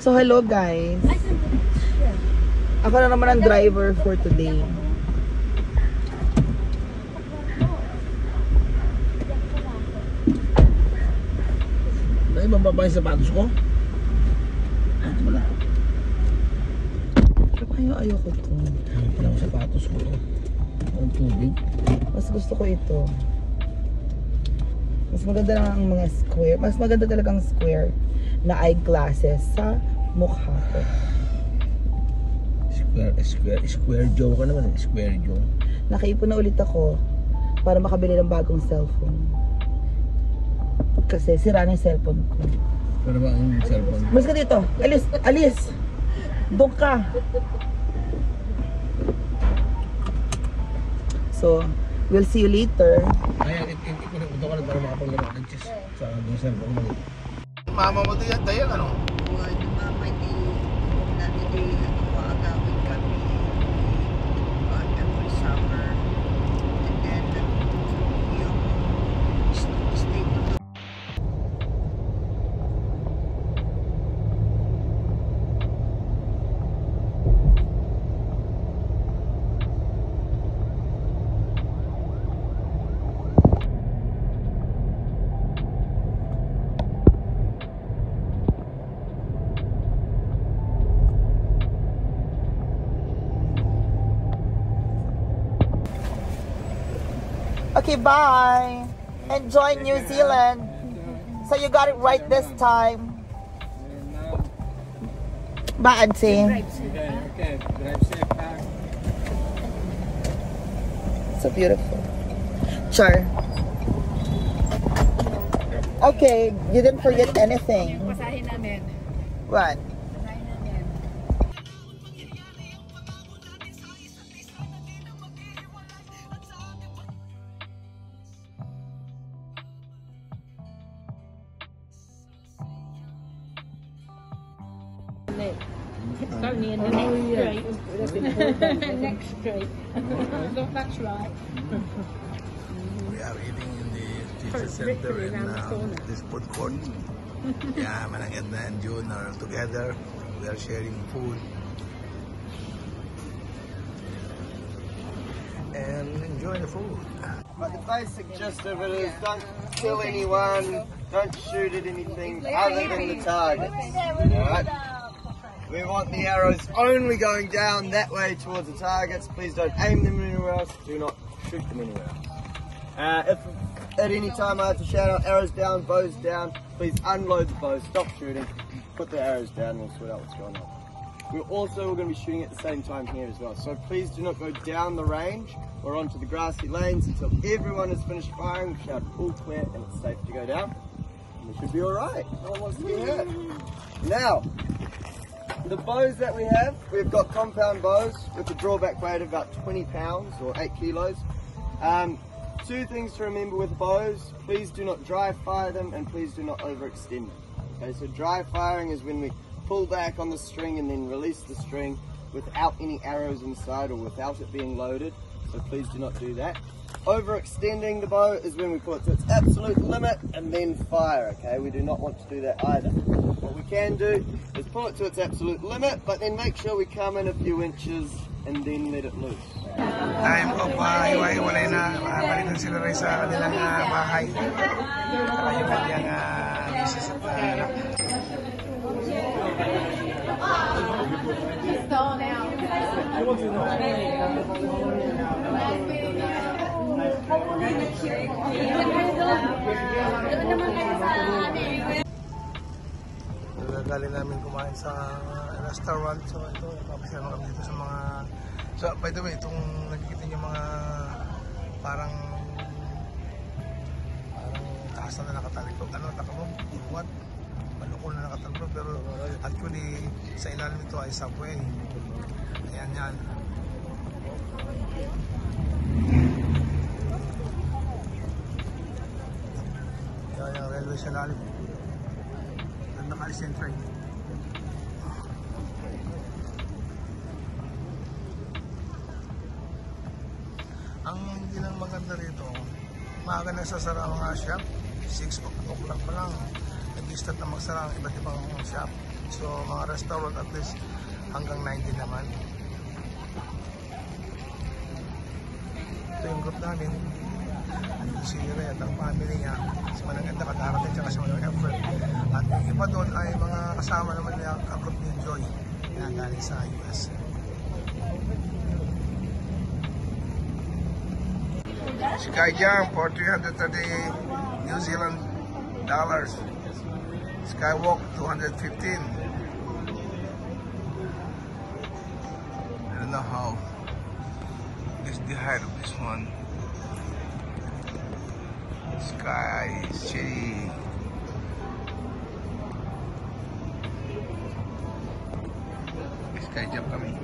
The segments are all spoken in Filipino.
So hello guys. Ako na naman ang driver for today. Dahil mababa yung sapatos ko. Wala. Pero ayoko to. Wala yung sapatos ko. Ang tubig. Mas gusto ko ito. Mas maganda lang ang mga square. Mas maganda talagang square na eyeglasses sa mukha ko. Square jaw ka naman. Square jaw. Nakaipon na ulit ako para makabili ng bagong cellphone. Kasi sira na yung cellphone ko. Pero ba ang cellphone? Mas ka dito. Alis! Alis! Doon ka! So, we'll see you later. Ayan, ikunin ko na para makapaglaro ng chess sa ating cellphone mo. Mama mo diyan, Dayan, ano? Buhay ni Mama, hindi maagawin kami every summer. And then, yung state of the Okay, bye! Enjoy New Zealand! So you got it right this time. Bye, Auntie. Okay, drive safe back. So beautiful. Char. Okay, you didn't forget anything. pasahin namin. What? Pasahin namin. Starting in the next straight. Next straight. So that's right. We are eating in the teacher center in this food court. Yeah, Managanda and June are together. We are sharing food. And enjoy the food. But the basic gist of it is don't kill anyone, don't shoot at anything other than the target. Alright? We want the arrows only going down that way towards the targets. Please don't aim them anywhere else. Do not shoot them anywhere else. If at any time I have to shout out arrows down, bows down, please unload the bows, stop shooting, put the arrows down, and we'll sort out what's going on. We're going to be shooting at the same time here as well. So please do not go down the range or onto the grassy lanes until everyone has finished firing. We shout all clear and it's safe to go down. And we should be alright. No one wants to get hurt. Now, the bows that we have, we've got compound bows with a drawback weight of about 20 pounds or 8 kilos. Two things to remember with bows, please do not dry fire them and please do not overextend them. Okay, so dry firing is when we pull back on the string and then release the string without any arrows inside or without it being loaded, so please do not do that. Overextending the bow is when we pull it to its absolute limit and then fire, okay? We do not want to do that either. What we can do is pull it to its absolute limit, but then make sure we come in a few inches and then let it loose. Time ko pa, iwa-iwalay na. Balikan sila rin sa kanilang bahay. Saka yung kanyang misis at anak. Nagagaling namin kumain sa restaurant. So ito, papasama kami dito sa mga... So by the way, itong nakikita niyo mga parang taas na nakatalikod. Ano, takamog? What? Malukol na nakatalbog, pero actually sa ilalim ito ay subway. Ayan yan. Yan yung railway sa lalim. Doon nakaalis yung train. Ang hindi lang maganda rito, maaga na sasara ang mga shop. 6 o'clock pa lang. Nag-start na magsara ang iba't ibang shop. So mga restaurant at least hanggang 9 din naman. Ito yung group namin. Si Red, ang family niya. Si Manang Edna, kadarating siya kasi Manang Efren. At yung iba doon ay mga kasama naman niya, ang group ni Joy. Kaya galing sa US. Skyjump for 330 New Zealand dollars. Skywalk 215. I don't know how is the height of this one. Sky City. Skyjump kami.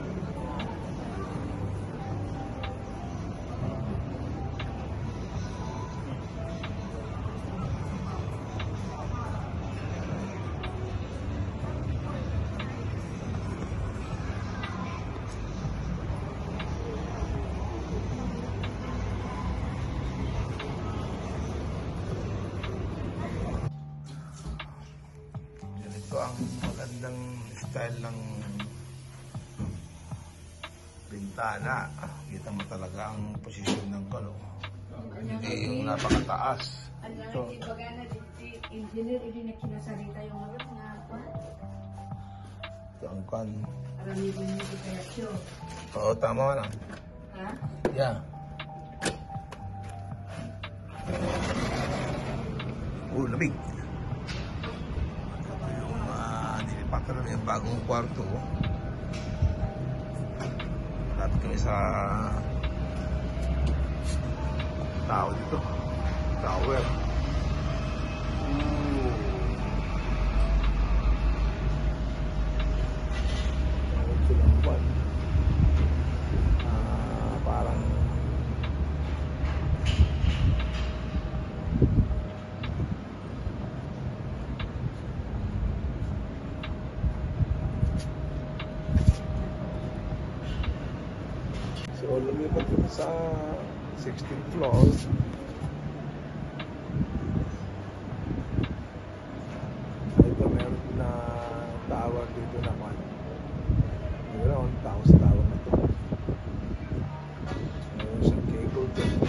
Ito ang magandang style ng bintana. Kita mo talaga ang posisyon ng kalo. Hindi yung napakataas. Ito. Ito ang kan. Oo, tama na. Yeah. Lamig. Nilipatan na yung bagong kwarto. Malapit kami sa tao dito. Tower. Silang buwan. Parang so, lumipat kami sa 16th floor. Ito meron na tower dito naman. Meron tao sa tower na ito. Meron siyang cable dito.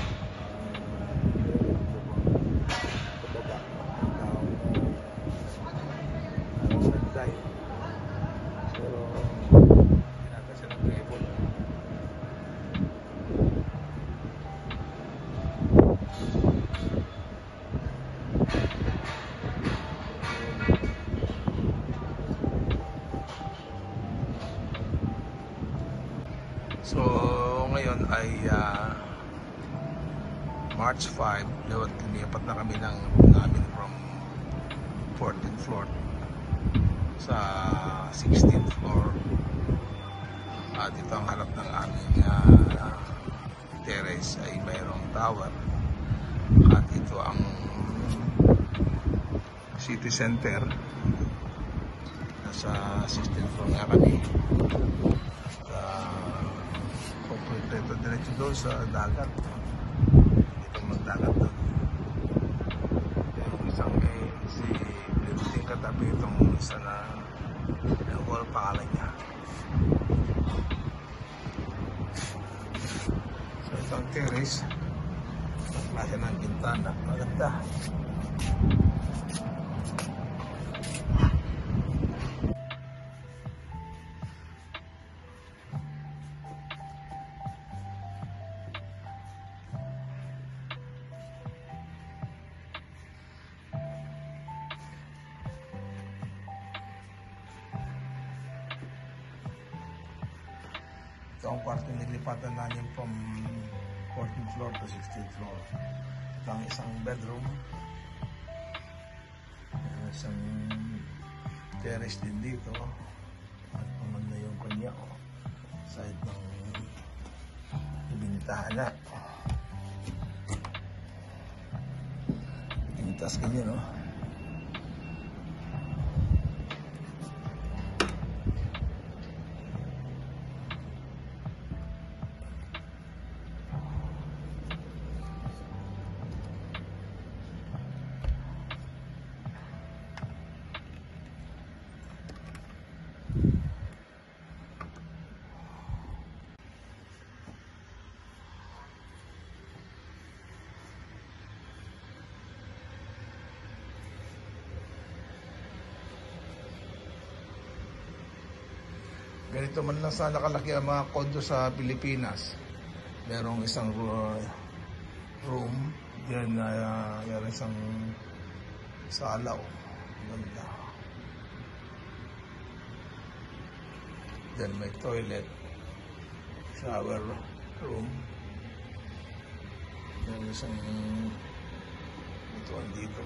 Meron sa baba. Tao na nagday. Pero ginagawa siya ng cable. So ngayon ay March 5, lumipat na kami ng namin from 14th floor sa 16th floor. At ito ang harap ng aming terrace ay mayroong tower. At ito ang city center. Nasa 16th floor nga kami. Ito diretso doon sa dagat. Ito magdagat doon. Yung isang si building katabi itong isa na yung wall pangalan niya. So ito ang terrace. Ang klase ng bintana. Maganda. Ito ang kwarto nilipatan namin from 14th floor to 16th floor. Ito ang isang bedroom. Isang terrace din dito. At naman na yung kanya. Side ng bintana. Pintas ganyan, no? Ganito man lang sana kalaki ang mga kondo sa Pilipinas. Merong isang room, diyan na meron isang salaw. Ganda. Diyan may toilet, shower room. Meron isang ituan dito.